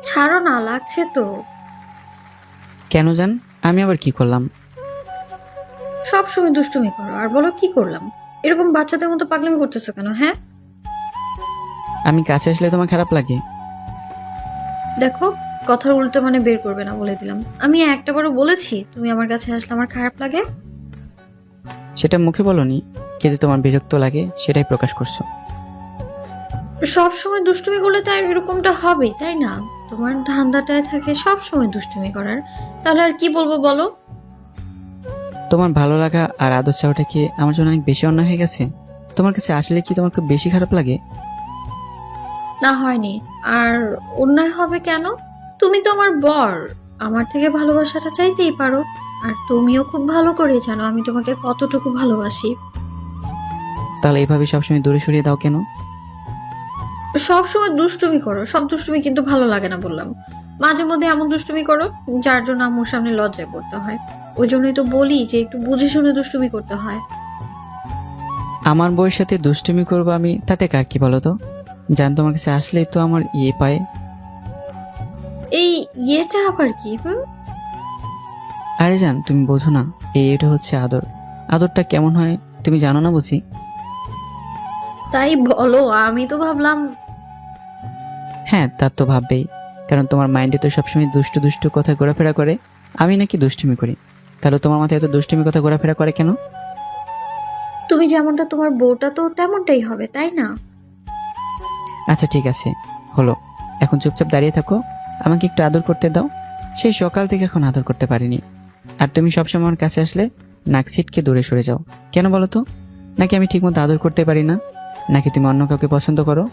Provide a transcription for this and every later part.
ছাড়ো না, লাগছে তো। কেন জান? আমি আবার কি করলাম? সব সময় দুষ্টুমি করো আর বলো কি করলাম। এরকম বাচ্চাদের মতো পাগলামি করতেছো কেন? হ্যাঁ, আমি কাছে আসলে তোমার খারাপ লাগে? দেখো, কথার উল্টো মানে বের করবে না বলে দিলাম। আমি একটাবারও বলেছি তুমি আমার কাছে আসলে আমার খারাপ লাগে? সেটা মুখে বলনি, কিন্তু তোমার বিরক্ত লাগে সেটাই প্রকাশ করছো। সব সময় দুষ্টুমি করলে তো আর এরকমটা হবেই, তাই না? তোমার ধান্দাটায় থাকে সব সময় দুষ্টুমি করার। তাহলে আর কি বলবো বলো? তোমার ভালো লাগা আর আদর চাওয়াটা কি আমার জন্য অনেক বেশি অন্যায় হয়ে গেছে? তোমার কাছে আসলে কি তোমার খুব বেশি খারাপ লাগে? না, হয়নি। আর অন্যায় হবে কেন? তুমি তো আমার বর, আমার থেকে ভালোবাসাটা চাইতেই পারো। আর তুমিও খুব ভালো করে জানো আমি তোমাকে কতটুকু ভালোবাসি। তাহলে এভাবে সবসময় দূরে সরিয়ে দাও কেন? সব সময় দুষ্টুমি করো, সব দুষ্টুমি কিন্তু ভালো লাগে না বললাম। মাঝে মধ্যে এমন দুষ্টুমি করো যার জন্য আম্মুর সামনে লজ্জায় পড়তে হয়। ওই জন্যই তো বলি যে একটু বুঝে শুনে দুষ্টুমি করতে হয়। আমার বউয়ের সাথে দুষ্টুমি করবো আমি, তাতে কার কি বলো তো? জান, তোমার কাছে আসলেই তো আমার পায়। এই ইয়েটা আবার কি? আরে জান, তুমি বোঝো না, এটা হচ্ছে আদর। আদরটা কেমন হয় তুমি জানো না বুঝি? তাই বলো, আমি তো ভাবলাম। হ্যাঁ, তা তো ভাববেই। কারণ তোমার মাইন্ডে তো সবসময় দুষ্টু দুষ্টু কথা ঘোরাফেরা করে। আমি নাকি দুষ্টুমি করি? তাহলে তোমার মাথায় এত দুষ্টুমি কথা ঘোরাফেরা করে কেন? তুমি যেমনটা তোমার বউটা তো তেমনটাই হবে, তাই না? আচ্ছা ঠিক আছে, হলো। এখন চুপচাপ দাঁড়িয়ে থাকো, আমাকে একটু আদর করতে দাও। সেই সকাল থেকে এখন আদর করতে পারিনি। আর তুমি সবসময় আমার কাছে আসলে নাক ছিটকে দূরে সরে যাও। কেন বলো তো? নাকি আমি ঠিকমতো আদর করতে পারি না? নাকি তুমি অন্য কাউকে পছন্দ করো?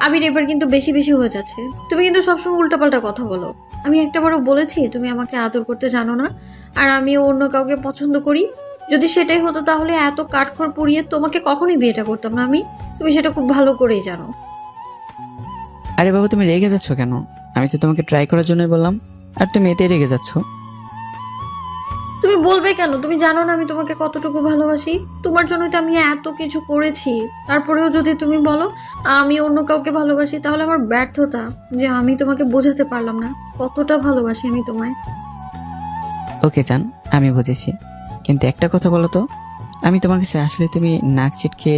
আবির, এবার কিন্তু বেশি বেশি হয়ে যাচ্ছে। তুমি কিন্তু সবসময় উল্টাপাল্টা কথা বলো। আমি একটাবারও বলেছি তুমি আমাকে আদর করতে জানো না, আর আমিও অন্য কাউকে পছন্দ করি। যদি সেটাই হতো তাহলে এত কাঠখড় পুড়িয়ে তোমাকে কখনোই বিয়েটা করতাম না আমি। তুমি সেটা খুব ভালো করেই জানো। আরে বাবা, তুমি রেগে যাচ্ছ কেন? আমি তো তোমাকে ট্রাই করার জন্যই বললাম, আর তুমি এতেই রেগে যাচ্ছ। তুমি বলবে কেন? তুমি জানো না আমি তোমাকে কতটুকু ভালোবাসি। তোমার জন্যই তো আমি এত কিছু করেছি। তারপরেও যদি তুমি বলো আমি অন্য কাউকে ভালোবাসি, তাহলে আমার ব্যর্থতা যে আমি তোমাকে বোঝাতে পারলাম না কতটা ভালোবাসি আমি তোমায়। ওকে জান, আমি বুঝেছি। কিন্তু একটা কথা বলো তো, আমি তোমার কাছে আসলে তুমি নাক ছিটকে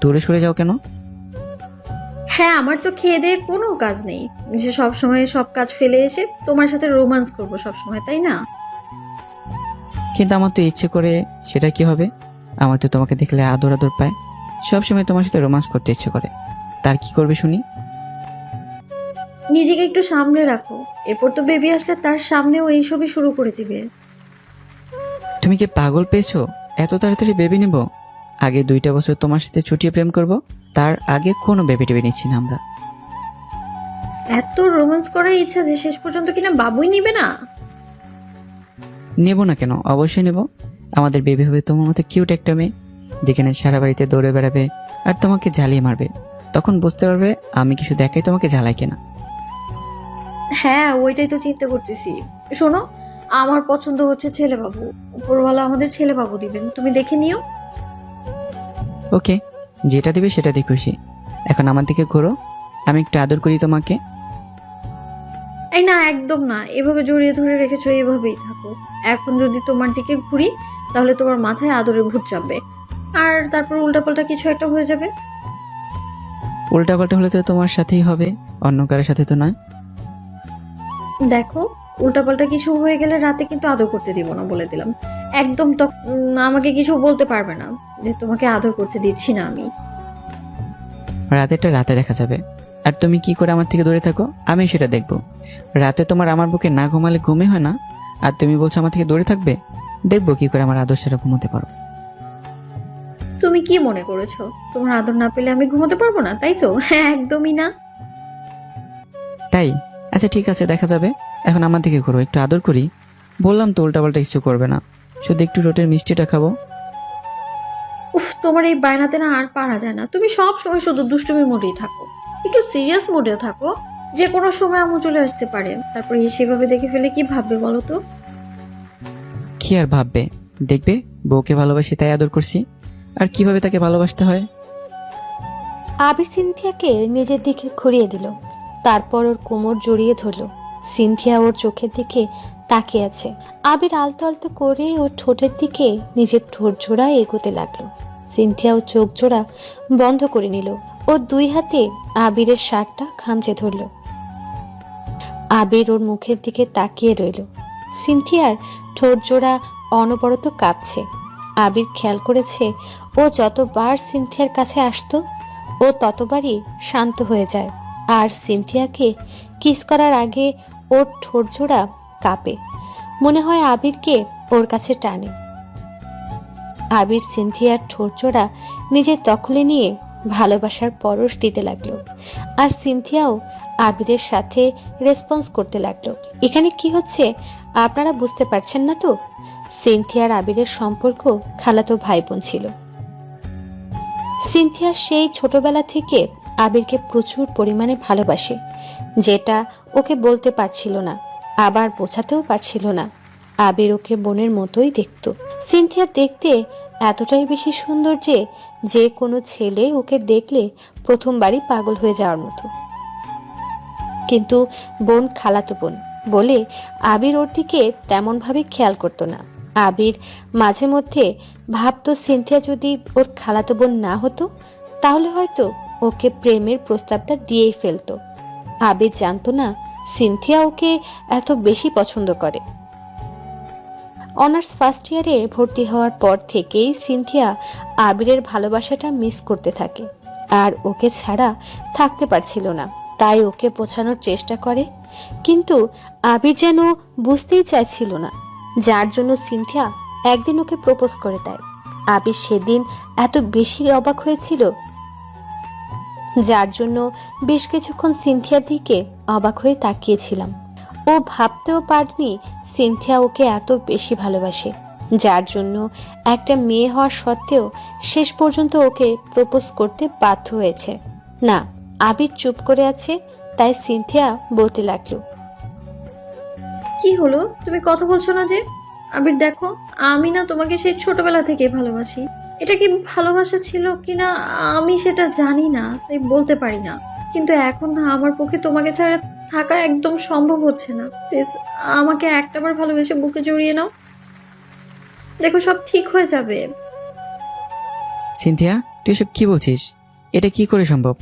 দূরে সরে যাও কেন? হ্যাঁ, আমার তো খেয়ে দেয়ে কোনো কাজ নেই যে সব সময় সব কাজ ফেলে এসে তোমার সাথে রোমান্স করব সব সময়, তাই না? কিন্তু আমার তো ইচ্ছে করে। সেটা কি হবে? আমার তো তোমাকে দেখলে আদর আদর পায়, সবসময় তোমার সাথে রোমান্স করতে ইচ্ছে করে। তার কি করবে শুনি? নিজেকে একটু সামনে রাখো। এরপর তো বেবি আসলে তার সামনেও এইসবই শুরু করে দিবে। তুমি কি পাগল পেয়েছো? এত তাড়াতাড়ি বেবি নেব? আগে 2টা বছর তোমার সাথে ছুটিয়ে প্রেম করব, তার আগে কোনো বেবি টেবি নিচ্ছি না আমরা। এত রোমান্স করার ইচ্ছা যে শেষ পর্যন্ত কিনা বাবুই নিবে না? নেব না কেন? অবশ্যই নেব। আমাদের বেবি হবে তোমার মতো কিউট একটা মেয়ে, যেখানে সারা বাড়িতে দৌড়ে বেড়াবে আর তোমাকে ঝালিয়ে মারবে। তখন বুঝতে পারবে আমি কি শুধু একাই তোমাকে ঝালাই কিনা। হ্যাঁ, ওইটাই তো চিন্তা করতেছি। শোনো, আমার পছন্দ হচ্ছে ছেলে বাবু। উপরওয়ালা আমাদের ছেলে বাবু দিবেন, তুমি দেখে নিও। ওকে, যেটা দিবে সেটা দিয়ে খুশি। এখন আমার দিকে ঘোরো, আমি একটু আদর করি তোমাকে। এই না, একদম না। এভাবে জড়িয়ে ধরে রেখেছো, এভাবেই থাকো। এখন যদি তোমার দিকে ঘুরি তাহলে তোমার মাথায় আদরের ভূত চাপবে, আর তারপর উল্টাপাল্টা কিছু একটা হয়ে যাবে। উল্টাপাল্টা হলে তো তোমার সাথেই হবে, অন্য কারোর সাথে তো নয়। দেখো, উল্টাপাল্টা কিছু হয়ে গেলে রাতে কিন্তু আদর করতে দিব না বলে দিলাম। একদম আমাকে কিছু বলতে পারবে না যে তোমাকে আদর করতে দিচ্ছি না আমি। রাতেরটা রাতে দেখা যাবে। আর তুমি কি করে আমার থেকে দূরে থাকো আমি সেটা দেখব। রাতে তোমার আমার বুকে না ঘুমালে ঘুমে হয় না, আর তুমি বলছো আমার থেকে দূরে থাকবে। দেখবো কি করে আমার আদর ছাড়া ঘুমোতে পারো। তুমি কি মনে করেছো তোমার আদর না পেলে আমি ঘুমোতে পারবো না, তাই তো? হ্যাঁ, একদমই না। তাই? আচ্ছা ঠিক আছে, দেখা যাবে। এখন আমার দিকে ঘুরো, একটু আদর করি। বললাম তো উল্টাপাল্টা কিছু করবে না, শুধু একটু রোটের মিষ্টিটা খাবো। উফ, তোমার এই বায়নাতে না আর পারা যায় না। তুমি সব সময় শুধু দুষ্টুমি মোডেই থাকো। একটু সিরিয়াস মোডে থাকো। যে কোনো সময় আমু চলে আসতে পারে, তারপরে সেভাবে দেখে ফেলে কি ভাববে বলো তো? কি আর ভাববে? দেখবে বউকে ভালোবাসি তাই আদর করছি, আর কিভাবে তাকে ভালোবাসতে হয়। আবির সিনথিয়াকে নিজের দিকে ঘুরিয়ে দিল। তারপর ওর কোমর জড়িয়ে ধরল। সিনথিয়া ওর চোখের দিকে তাকিয়ে আছে। আবির আলতো আলতো করে ওর ঠোঁটের দিকে নিজের ঠোঁট জোড়া এগোতে লাগলো। সিনথিয়াও চোখ জোড়া বন্ধ করে নিল। ও দুই হাতে আবিরের শার্টটা খামচে ধরল। আবির ওর মুখের দিকে তাকিয়ে রইল। সিনথিয়ার ঠোঁট জোড়া অনবরত কাঁপছে। আবির খেয়াল করেছে ও যতবার সিনথিয়ার কাছে আসতো ও ততবারই শান্ত হয়ে যায়। আর সিনথিয়াকে কিস করার আগে ওর ঠোঁট জোড়া কাঁপে, মনে হয় আবিরকে ওর কাছে টানে। আবির সিনথিয়ার ঠোঁট জোড়া নিজের দখলে নিয়ে ভালোবাসার পরশ দিতে লাগলো। আর সিনথিয়াও আবিরের সাথে রেসপন্স করতে লাগলো। এখানে কি হচ্ছে আপনারা বুঝতে পারছেন না তো? সিনথিয়া আর আবিরের সম্পর্ক খালাতো ভাই বোন ছিল। সিনথিয়া সেই ছোটবেলা থেকে আবিরকে প্রচুর পরিমাণে ভালোবাসে, যেটা ওকে বলতে পারছিল না, আবার বোঝাতেও পারছিল না। আবির ওকে বোনের মতোই দেখত। সিনথিয়া দেখতে এতটাই বেশি সুন্দর যে কোনো ছেলে ওকে দেখলে প্রথমবারই পাগল হয়ে যাওয়ার মতো। কিন্তু বোন খালাতো বোন বলে আবির ওর দিকে তেমনভাবে খেয়াল করতো না। আবির মাঝে মধ্যে ভাবতো সিনথিয়া যদি ওর খালাতো বোন না হতো তাহলে হয়তো ওকে প্রেমের প্রস্তাবটা দিয়েই ফেলতো। আবির জানতো না সিনথিয়া ওকে এত বেশি পছন্দ করে। অনার্স ফার্স্ট ইয়ারে ভর্তি হওয়ার পর থেকেই সিনথিয়া আবিরের ভালোবাসাটা মিস করতে থাকে আর ওকে ছাড়া থাকতে পারছিল না। তাই ওকে বোঝানোর চেষ্টা করে, কিন্তু আবির যেন বুঝতেই চাইছিল না, যার জন্য সিনথিয়া একদিন ওকে প্রপোজ করে দেয়। আবির সেদিন এত বেশি অবাক হয়েছিল, যার জন্য বেশ কিছুক্ষণ সিনথিয়ার দিকে অবাক হয়ে তাকিয়েছিলাম। ও ভাবতেও পারেনি সিনথিয়া ওকে এত বেশি ভালোবাসে, যার জন্য একটা মেয়ে হওয়ার সত্ত্বেও শেষ পর্যন্ত ওকে প্রপোজ করতে বাধ্য হয়েছে। না, আবির চুপ করে আছে, তাই সিনথিয়া বলতে লাগলো, কি হলো, তুমি কথা বলছো না যে? আবির দেখো, আমি না তোমাকে সেই ছোটবেলা থেকে ভালোবাসি। এটা কি ভালোবাসা ছিল কিনা আমি সেটা জানি না, তাই বলতে পারি না। কিন্তু এখন না আমার পক্ষে তোমাকে ছাড়া থাকা একদম সম্ভব হচ্ছে না। প্লিজ আমাকে একটাবার ভালোবেসে বুকে জড়িয়ে নাও, দেখো সব ঠিক হয়ে যাবে। সিনথিয়া, তুই এসব কি বলছিস? এটা কি করে সম্ভব?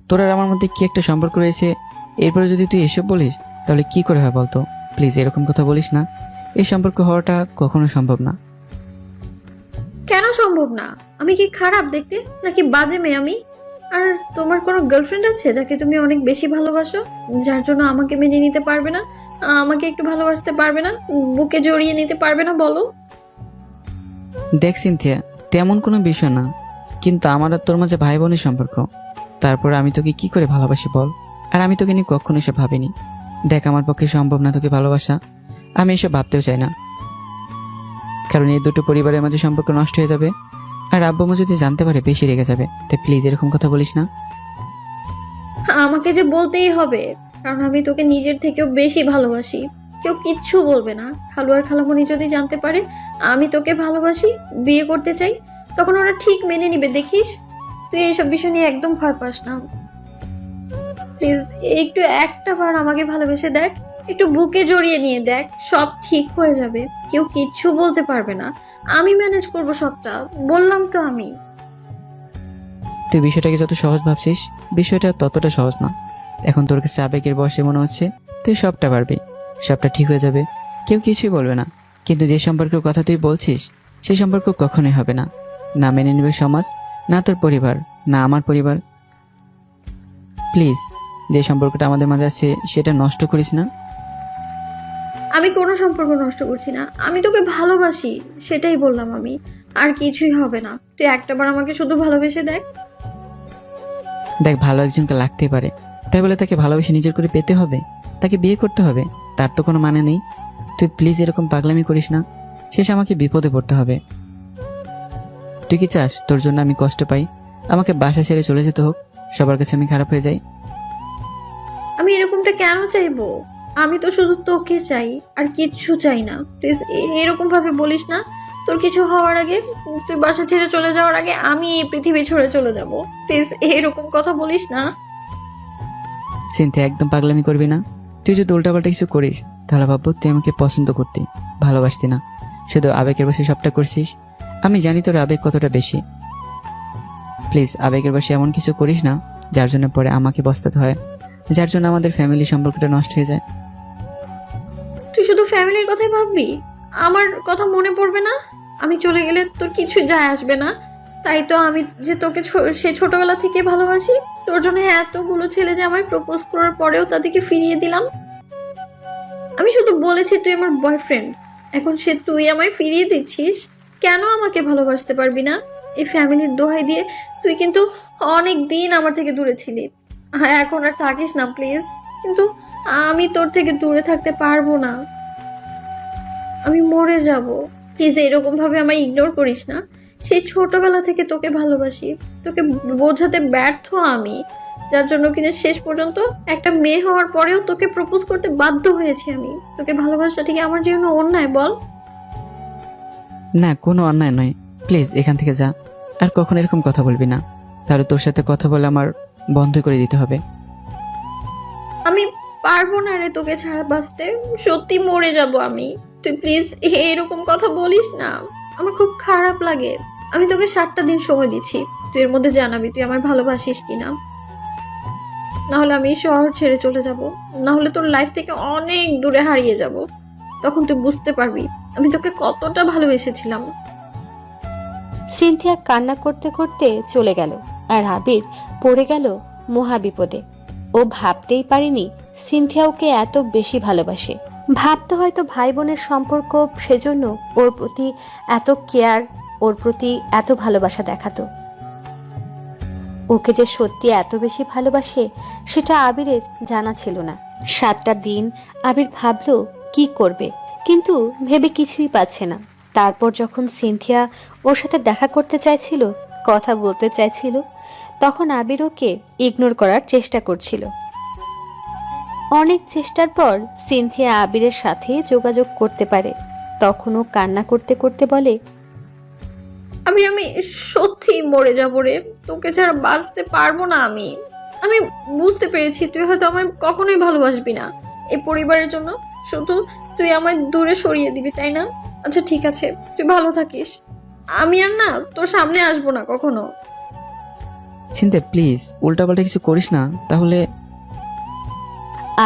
তোর আর আমার মধ্যে কি একটা সম্পর্ক রয়েছে, এরপরে যদি তুই এসব বলিস তাহলে কি করে হয় বলতো? প্লিজ এরকম কথা বলিস না। এই সম্পর্ক হওয়াটা কখনো সম্ভব না। কেন সম্ভব না? আমি কি খারাপ দেখতে নাকি বাজে মেয়ে আমি? আর তোমার কোনো গার্লফ্রেন্ড আছে যাকে তুমি অনেক বেশি ভালোবাসো, যার জন্য আমাকে মেনে নিতে পারবে না, আমাকে একটু ভালোবাসতে পারবে না, বুকে জড়িয়ে নিতে পারবে না? বলো। দেখ সিনথিয়া, তেমন কোনো বিষয় না, কিন্তু আমার আর তোর মাঝে ভাই বোনের সম্পর্ক। তারপর আমি তোকে কি করে ভালোবাসি বল? আর আমি তোকে নিয়ে কখনো এসব ভাবিনি। দেখ, আমার পক্ষে সম্ভব না তোকে ভালোবাসা। আমি এসব ভাবতেও চাই না, কারণ এই দুটো পরিবারের মাঝে সম্পর্ক নষ্ট হয়ে যাবে। আর আব্বু আম্মু যদি জানতে পারে বেশি রেগে যাবে। তাই প্লিজ এরকম কথা বলিস না। আমাকে যে বলতেই হবে, কারণ আমি তোকে নিজের থেকেও বেশি ভালোবাসি। কেউ কিচ্ছু বলবে না। খালু আর খালামণি যদি জানতে পারে আমি তোকে ভালোবাসি, বিয়ে করতে চাই, তখন ওরা ঠিক মেনে নিবে, দেখিস। তুই এইসব বিষয় নিয়ে একদম ভয় পাস না। প্লিজ একটু একটা বার আমাকে ভালোবেসে দেখ, একটু বুকে জড়িয়ে নিয়ে দেখ, সব ঠিক হয়ে যাবে। কেউ কিচ্ছু বলতে পারবে না, আমি ম্যানেজ করব সবটা, বললাম তো আমি। তুই বিষয়টাকে যত সহজ ভাবছিস, বিষয়টা ততটা সহজ না। এখন তোর কাছে আবেগের বশে মনে হচ্ছে তুই সবটা পারবি, সবটা ঠিক হয়ে যাবে, কেউ কিছুই বলবে না। কিন্তু যে সম্পর্কের কথা তুই বলছিস সেই সম্পর্ক কখনোই হবে না। না মেনে নেবে সমাজ, না তোর পরিবার, না আমার পরিবার। প্লিজ, যে সম্পর্কটা আমাদের মাঝে আছে সেটা নষ্ট করিস না। আমি কোনো সম্পর্ক নষ্ট করছি না, আমি তোকে ভালোবাসি, সেটাই বললাম আমি। আর কিছুই হবে না, তুই একটাবার আমাকে শুধু ভালোবেসে দেখ। দেখ, ভালো একজনকে লাগতে পারে, তাই বলে তাকে ভালোবেসে নিজের করে পেতে হবে, তাকে বিয়ে করতে হবে, তার তো কোনো মানে নেই। তুই প্লিজ এরকম পাগলামি করিস না, শেষে আমাকে বিপদে পড়তে হবে। তুই কি চাস তোর জন্য আমি কষ্ট পাই, আমাকে বাসা ছেড়ে চলে যেতে হোক, সবার কাছে আমি খারাপ হয়ে যাই? আমি এরকমটা কেন চাইবো? আমি তো শুধু তোকে চাই, আর কিচ্ছু চাই না। প্লিজ এরকম ভাবে বলিস না। তোর কিছু হওয়ার আগে, তুই বাসা ছেড়ে চলে যাওয়ার আগে আমি এই পৃথিবী ছেড়ে চলে যাব। প্লিজ এরকম কথা বলিস না। সিনথিয়া একদম পাগলামি করবি না। তুই যদি উল্টাপাল্টা কিছু করিস তাহলে ভাববো তুই আমাকে পছন্দ করতি, ভালোবাসতি না, শুধু আবেগের বসে সবটা করছিস। আমি জানি তোর আবেগ কতটা বেশি। প্লিজ আবেগের বসে এমন কিছু করিস না যার জন্য পরে আমাকে বস্তাতে হয়, যার জন্য আমাদের ফ্যামিলি সম্পর্কটা নষ্ট হয়ে যায়। তুই শুধু ফ্যামিলির কথাই ভাববি, আমার কথা মনে পড়বে না? আমি চলে গেলে তোর কিছু যায় আসবে না, তাই তো আমি যে তোকে সে ছোটবেলা থেকে ভালোবাসি, তোর জন্য এতগুলো ছেলে যে আমায় প্রপোজ করার পরেও তাদেরকে ফিরিয়ে দিলাম। আমি শুধু বলেছি তুই আমার বয়ফ্রেন্ড, এখন তুই আমায় ফিরিয়ে দিচ্ছিস। কেন আমাকে ভালোবাসতে পারবি না? এই ফ্যামিলির দোহাই দিয়ে তুই কিন্তু অনেক দিন আমার থেকে দূরে ছিলি। হ্যাঁ, এখন আর থাকিস না প্লিজ। কিন্তু আমি তোর থেকে দূরে থাকতে পারবো না, আমি মরে যাব। প্লিজ এরকম ভাবে আমায় ইগনোর করিস না। সেই ছোটবেলা থেকে তোকে ভালোবাসি, তোকে বোঝাতে ব্যর্থ আমি, যার জন্য কিনা শেষ পর্যন্ত একটা মেয়ে হওয়ার পরেও তোকে প্রপোজ করতে বাধ্য হয়েছি আমি। তোকে ভালোবাসাটা কি আমার জন্য অন্যায় বল? না, কোনো অন্যায় নয়। প্লিজ এখান থেকে যা, আর কখন এরকম কথা বলবি না, তাহলে তোর সাথে কথা বলে আমার বন্ধ করে দিতে হবে। আমি পারবো না রে তোকে ছাড়া বাঁচতে, সত্যি মরে যাব আমি। তুই প্লিজ এরকম কথা বলিস না, আমার খুব খারাপ লাগে। আমি তোকে 7টা দিন সময় দিচ্ছি, তুই এর মধ্যে জানাবি তুই আমার ভালোবাসিস কিনা। না হলে আমি শহর ছেড়ে চলে যাব, না হলে তোর লাইফ থেকে অনেক দূরে হারিয়ে যাব। তখন তুই বুঝতে পারবি আমি তোকে কতটা ভালোবেসেছিলাম। সিনথিয়া কান্না করতে করতে চলে গেল, আর আবির পড়ে গেল মহা বিপদে। ও ভাবতেই পারেনি সিনথিয়া ওকে এত বেশি ভালোবাসে। ভাবতে হয়তো ভাই বোনের সম্পর্ক, সেজন্য ওর প্রতি এত কেয়ার, ওর প্রতি এত ভালোবাসা দেখাতো। ওকে যে সত্যি এত বেশি ভালোবাসে সেটা আবিরের জানা ছিল না। 7টা দিন আবির ভাবলো কি করবে, কিন্তু ভেবে কিছুই পাচ্ছে না। তারপর যখন সিনথিয়া ওর সাথে দেখা করতে চাইছিল, কথা বলতে চাইছিল, তখন আবির ওকে ইগনোর করার চেষ্টা করছিল। অনেক চেষ্টার পর সিনথিয়া আবিরের সাথে যোগাযোগ করতে পারে। তখন ও কান্না করতে করতে বলে, আমি সত্যি মরে যাবো রে, তোকে ছাড়া বাঁচতে পারবো না আমি। আমি বুঝতে পেরেছি তুই হয়তো আমায় কখনোই ভালোবাসবি না। এই পরিবারের জন্য শুধু তুই আমায় দূরে সরিয়ে দিবি, তাই না? আচ্ছা ঠিক আছে, তুই ভালো থাকিস। আমি আর না তোর সামনে আসবো না কখনো। চিন্তা প্লিজ উল্টাপাল্টা কিছু করিস না তাহলে।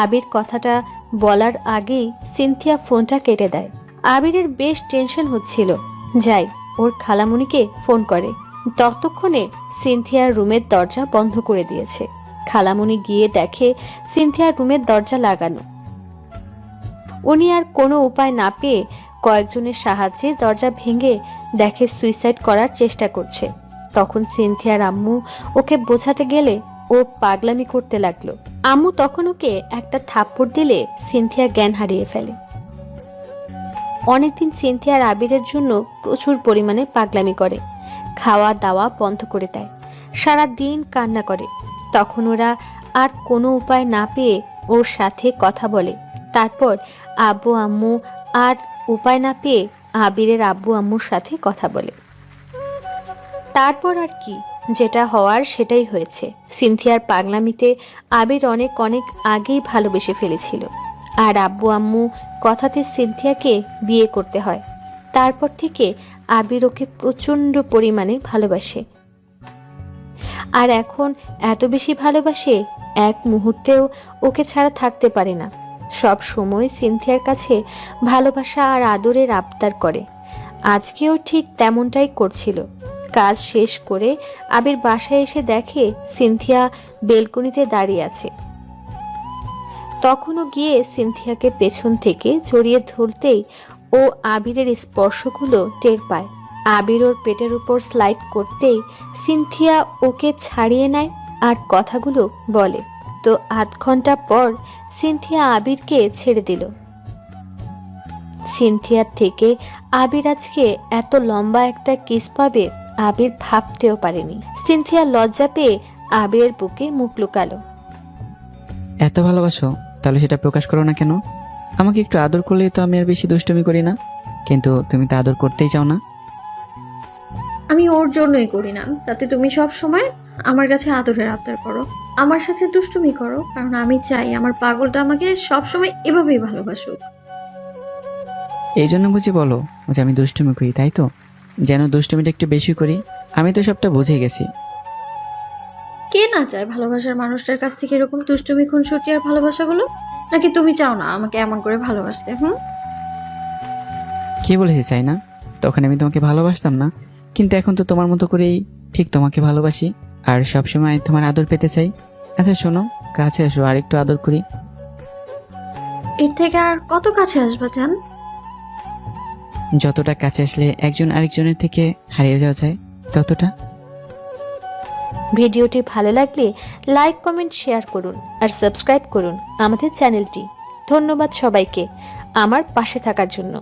আবির কথাটা বলার আগেই সিনথিয়া ফোনটা কেটে দেয়। আবিরের বেশ টেনশন হচ্ছিল, যাই ওর খালামণিকে ফোন করে। ততক্ষণে সিনথিয়ার রুমের দরজা বন্ধ করে দিয়েছে। খালামণি গিয়ে দেখে সিনথিয়ার রুমের দরজা লাগানো। উনি আর কোনো উপায় না পেয়ে কয়েকজনের সাহায্যে দরজা ভেঙে দেখে সুইসাইড করার চেষ্টা করছে। তখন সিনথিয়ার আম্মু ওকে বোঝাতে গেলে ও পাগলামি করতে লাগলো। আম্মু তখন ওকে একটা থাপ্পড় দিলে সিনথিয়া জ্ঞান হারিয়ে ফেলে। অনেকদিন সিনথিয়ার আবিরের জন্য প্রচুর পরিমাণে পাগলামি করে, খাওয়া দাওয়া বন্ধ করে দেয়, সারা দিন কান্না করে। তখন ওরা আর কোনো উপায় না পেয়ে ওর সাথে কথা বলে। তারপর আব্বু আম্মু আর উপায় না পেয়ে আবিরের আব্বু আম্মুর সাথে কথা বলে। তারপর আর কি, যেটা হওয়ার সেটাই হয়েছে। সিনথিয়ার পাগলামিতে আবির অনেক অনেক আগেই ভালোবেসে ফেলেছিল, আর আব্বু আম্মু কথাতে সিনথিয়াকে বিয়ে করতে হয়। তারপর থেকে আবির ওকে প্রচণ্ড পরিমাণে ভালোবাসে, আর এখন এত বেশি ভালোবাসে এক মুহূর্তেও ওকে ছাড়া থাকতে পারে না। সব সময় সিনথিয়ার কাছে ভালোবাসা আর আদরের আবদার করে। আজকেও ঠিক তেমনটাই করছিল। কাজ শেষ করে আবির বাসায় এসে দেখে সিনথিয়া বেলকনিতে দাঁড়িয়ে আছে। তখনও গিয়ে সিনথিয়াকে পেছন থেকে জড়িয়ে ধরতেই ও আবিরের স্পর্শগুলো টের পায়। আবির ওর পেটের উপর স্লাইড করতেই সিনথিয়া ওকে ছাড়িয়ে নেয় আর কথাগুলো বলে। তো আধ ঘন্টা পর সিনথিয়া আবিরকে ছেড়ে দিল। সিনথিয়ার থেকে আবির আজকে এত লম্বা একটা কিস পাবে আবির ভাবতেও পারেনি। সিনথিয়া লজ্জা পেয়ে আবিরের বুকে মুখ লুকালো। এত ভালোবাসো তাহলে সেটা প্রকাশ করো না কেন? আমাকে একটু আদর করলেই তো আমি আর বেশি দুষ্টুমি করি না, কিন্তু তুমি তো আদর করতেই চাও না। আমি ওর জন্যই করি না, তাতে তুমি সব সময় আমার কাছে আদরের আবদার করো। আমার সাথে দুষ্টুমি করো, কারণ আমি চাই আমার পাগলটা আমাকে সবসময় এভাবেই ভালোবাসুক। এই জন্য বুঝি বলো যে আমি দুষ্টুমি করি, তাই তো? যেন দুষ্টুমিটা একটু বেশি করি। আমি তো সবটা বুঝে গেছি। কে না চায় ভালোবাসার মানুষটার কাছ থেকে এরকম দুষ্টুমি খুনসুটি আর ভালোবাসাগুলো? নাকি তুমি চাও না আমাকে এমন করে ভালোবাসতে? কে বলেছে চাই না? তখন আমি তোমাকে ভালোবাসতাম না, কিন্তু এখন তো তোমার মতো করেই ঠিক তোমাকে ভালোবাসি আর সবসময় তোমার আদর পেতে চাই। আচ্ছা শোনো, কাছে এসো, আর একটু আদর করি। এর থেকে আর কত কাছে আসবা জান? যতটা কাছে আসলে একজন আরেকজনের থেকে হারিয়ে যাওয়া যায়, ততটা। ভিডিওটি ভালো লাগলে লাইক কমেন্ট শেয়ার করুন আর সাবস্ক্রাইব করুন আমাদের চ্যানেলটি। ধন্যবাদ সবাইকে আমার পাশে থাকার জন্য।